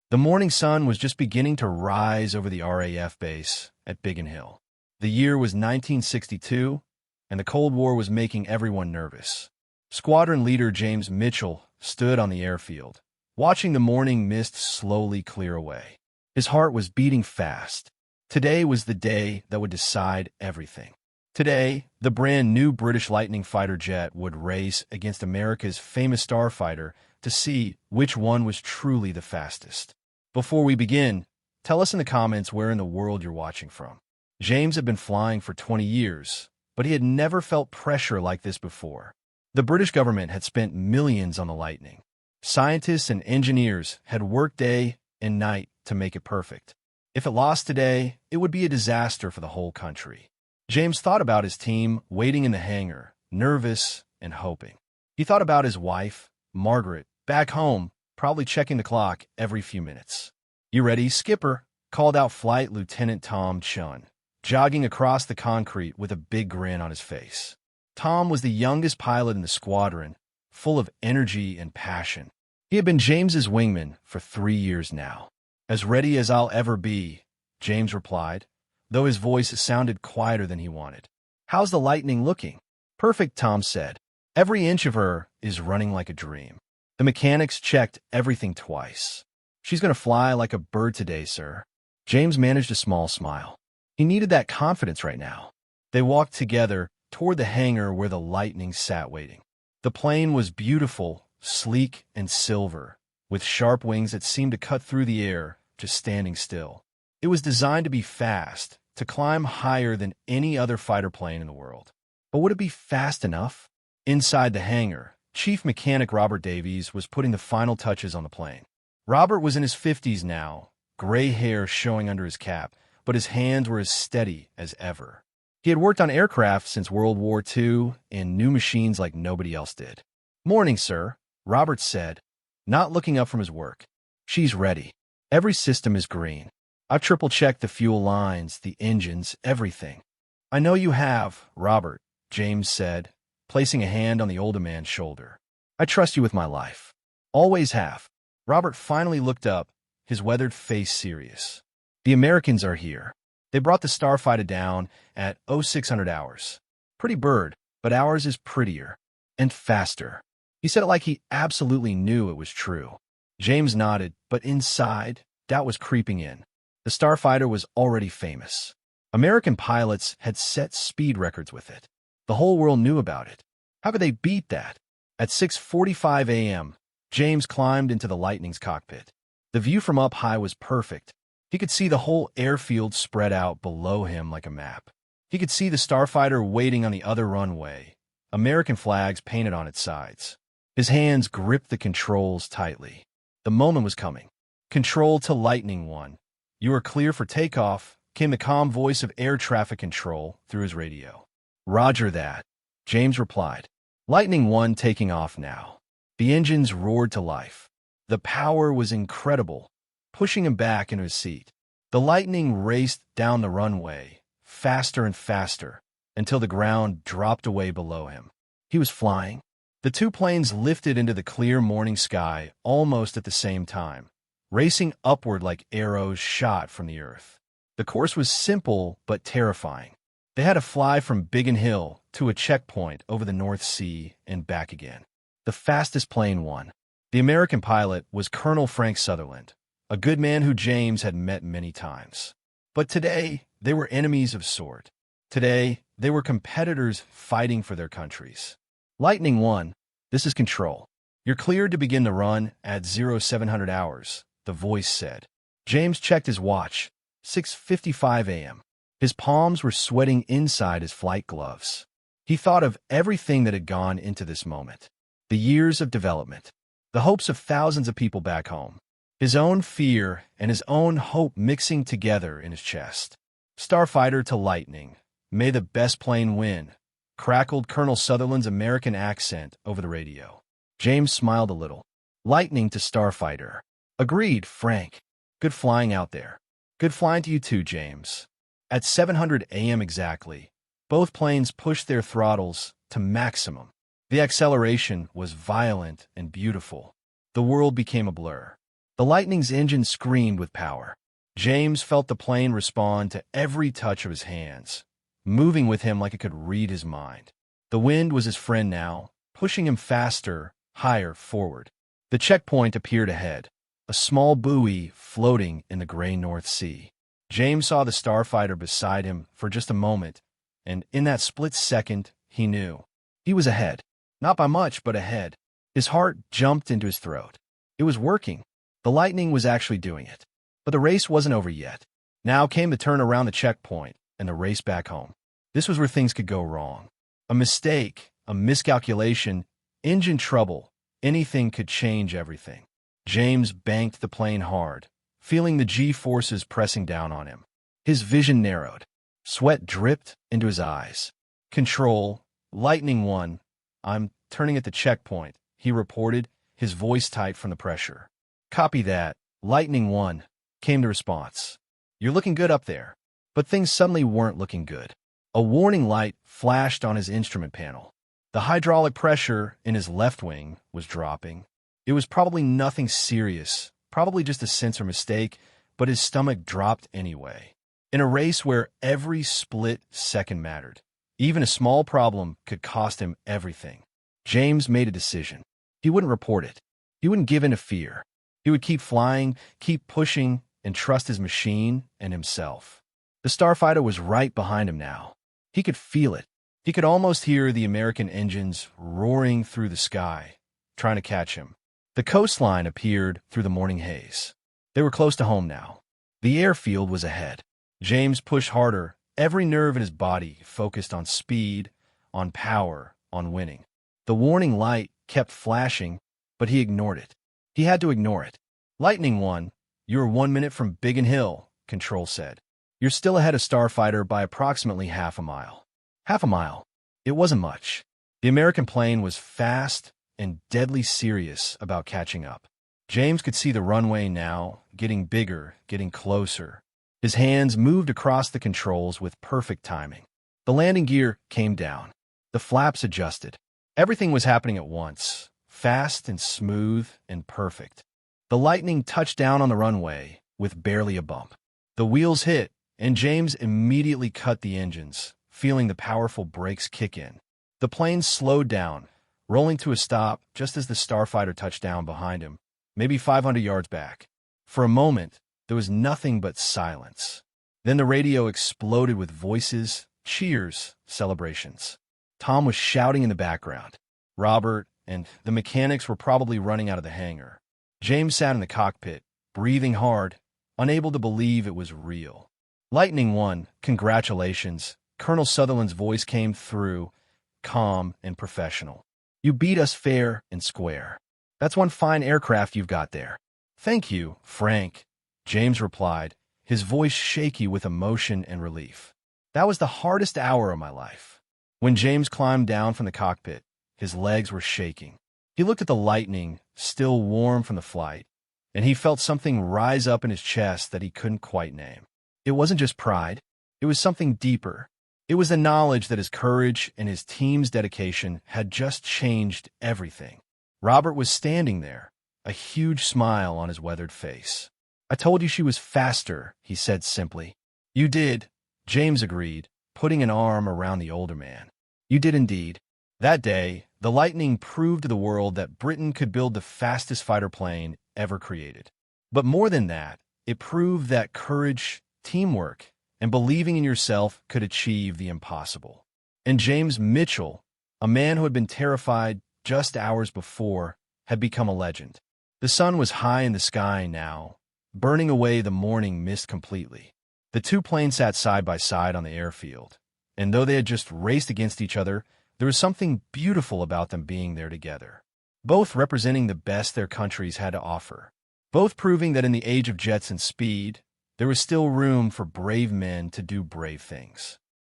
The morning sun was just beginning to rise over the RAF base at Biggin Hill. The year was 1962, and the Cold War was making everyone nervous. Squadron Leader James Mitchell stood on the airfield, watching the morning mist slowly clear away. His heart was beating fast. Today was the day that would decide everything. Today, the brand new British Lightning fighter jet would race against America's famous Starfighter to see which one was truly the fastest. Before we begin, tell us in the comments where in the world you're watching from. James had been flying for 20 years, but he had never felt pressure like this before. The British government had spent millions on the Lightning. Scientists and engineers had worked day and night to make it perfect. If it lost today, it would be a disaster for the whole country. James thought about his team waiting in the hangar, nervous and hoping. He thought about his wife, Margaret, back home, probably checking the clock every few minutes. "You ready, Skipper?" called out Flight Lieutenant Tom Chun, jogging across the concrete with a big grin on his face. Tom was the youngest pilot in the squadron, full of energy and passion. He had been James's wingman for 3 years now. "As ready as I'll ever be," James replied, though his voice sounded quieter than he wanted. "How's the Lightning looking?" "Perfect," Tom said. "Every inch of her is running like a dream. The mechanics checked everything twice. She's going to fly like a bird today, sir." James managed a small smile. He needed that confidence right now. They walked together toward the hangar where the Lightning sat waiting. The plane was beautiful, sleek, and silver, with sharp wings that seemed to cut through the air, just standing still. It was designed to be fast, to climb higher than any other fighter plane in the world. But would it be fast enough? Inside the hangar, Chief Mechanic Robert Davies was putting the final touches on the plane. Robert was in his 50s now, gray hair showing under his cap, but his hands were as steady as ever. He had worked on aircraft since World War II and knew machines like nobody else did. "Morning, sir," Robert said, not looking up from his work. "She's ready. Every system is green. I've triple-checked the fuel lines, the engines, everything." "I know you have, Robert," James said, placing a hand on the older man's shoulder. "I trust you with my life. Always have." Robert finally looked up, his weathered face serious. "The Americans are here. They brought the Starfighter down at 0600 hours. Pretty bird, but ours is prettier. And faster." He said it like he absolutely knew it was true. James nodded, but inside, doubt was creeping in. The Starfighter was already famous. American pilots had set speed records with it. The whole world knew about it. How could they beat that? At 6:45 a.m., James climbed into the Lightning's cockpit. The view from up high was perfect. He could see the whole airfield spread out below him like a map. He could see the Starfighter waiting on the other runway, American flags painted on its sides. His hands gripped the controls tightly. The moment was coming. "Control to Lightning 1. You are clear for takeoff," came the calm voice of air traffic control through his radio. "Roger that," James replied. Lightning 1 taking off now. The engines roared to life. The power was incredible, pushing him back into his seat. The Lightning raced down the runway, faster and faster, until the ground dropped away below him. He was flying. The two planes lifted into the clear morning sky almost at the same time, racing upward like arrows shot from the earth. The course was simple but terrifying. They had to fly from Biggin Hill to a checkpoint over the North Sea and back again. The fastest plane won. The American pilot was Colonel Frank Sutherland, a good man who James had met many times. But today, they were enemies of sort. Today, they were competitors fighting for their countries. "Lightning 1, this is control. You're cleared to begin the run at 0700 hours, the voice said. James checked his watch, 6:55 a.m. His palms were sweating inside his flight gloves. He thought of everything that had gone into this moment. The years of development, the hopes of thousands of people back home, his own fear and his own hope mixing together in his chest. "Starfighter to Lightning. May the best plane win," crackled Colonel Sutherland's American accent over the radio. James smiled a little. "Lightning to Starfighter." "Agreed, Frank. Good flying out there." "Good flying to you too, James." At 700 a.m. exactly, both planes pushed their throttles to maximum. The acceleration was violent and beautiful. The world became a blur. The Lightning's engine screamed with power. James felt the plane respond to every touch of his hands, moving with him like it could read his mind. The wind was his friend now, pushing him faster, higher forward. The checkpoint appeared ahead, a small buoy floating in the gray North Sea. James saw the Starfighter beside him for just a moment, and in that split second, he knew. He was ahead. Not by much, but ahead. His heart jumped into his throat. It was working. The Lightning was actually doing it. But the race wasn't over yet. Now came the turn around the checkpoint and the race back home. This was where things could go wrong. A mistake, a miscalculation, engine trouble, anything could change everything. James banked the plane hard, feeling the G-forces pressing down on him. His vision narrowed. Sweat dripped into his eyes. Control, Lightning 1. I'm turning at the checkpoint, he reported, his voice tight from the pressure. Copy that, Lightning 1, came the response. You're looking good up there. But things suddenly weren't looking good. A warning light flashed on his instrument panel. The hydraulic pressure in his left wing was dropping. It was probably nothing serious, probably just a sensor mistake, but his stomach dropped anyway. In a race where every split second mattered, even a small problem could cost him everything. James made a decision. He wouldn't report it. He wouldn't give in to fear. He would keep flying, keep pushing, and trust his machine and himself. The Starfighter was right behind him now. He could feel it. He could almost hear the American engines roaring through the sky, trying to catch him. The coastline appeared through the morning haze. They were close to home now. The airfield was ahead. James pushed harder, every nerve in his body focused on speed, on power, on winning. The warning light kept flashing, but he ignored it. He had to ignore it. Lightning 1, you're 1 minute from Biggin Hill, Control said. You're still ahead of Starfighter by approximately half a mile. Half a mile. It wasn't much. The American plane was fast and deadly serious about catching up. James could see the runway now, getting bigger, getting closer. His hands moved across the controls with perfect timing. The landing gear came down. The flaps adjusted. Everything was happening at once, fast and smooth and perfect. The Lightning touched down on the runway with barely a bump. The wheels hit, and James immediately cut the engines, feeling the powerful brakes kick in. The plane slowed down, rolling to a stop just as the Starfighter touched down behind him, maybe 500 yards back. For a moment, there was nothing but silence. Then the radio exploded with voices, cheers, celebrations. Tom was shouting in the background. Robert and the mechanics were probably running out of the hangar. James sat in the cockpit, breathing hard, unable to believe it was real. Lightning 1, congratulations. Colonel Sutherland's voice came through, calm and professional. You beat us fair and square. That's one fine aircraft you've got there. Thank you, Frank, James replied, his voice shaky with emotion and relief. That was the hardest hour of my life. When James climbed down from the cockpit, his legs were shaking. He looked at the Lightning, still warm from the flight, and he felt something rise up in his chest that he couldn't quite name. It wasn't just pride. It was something deeper. It was the knowledge that his courage and his team's dedication had just changed everything. Robert was standing there, a huge smile on his weathered face. I told you she was faster, he said simply. You did, James agreed, putting an arm around the older man. You did indeed. That day, the Lightning proved to the world that Britain could build the fastest fighter plane ever created. But more than that, it proved that courage, teamwork, and believing in yourself could achieve the impossible. And James Mitchell, a man who had been terrified just hours before, had become a legend. The sun was high in the sky now, burning away the morning mist completely. The two planes sat side by side on the airfield, and though they had just raced against each other, there was something beautiful about them being there together. Both representing the best their countries had to offer. Both proving that in the age of jets and speed, there was still room for brave men to do brave things.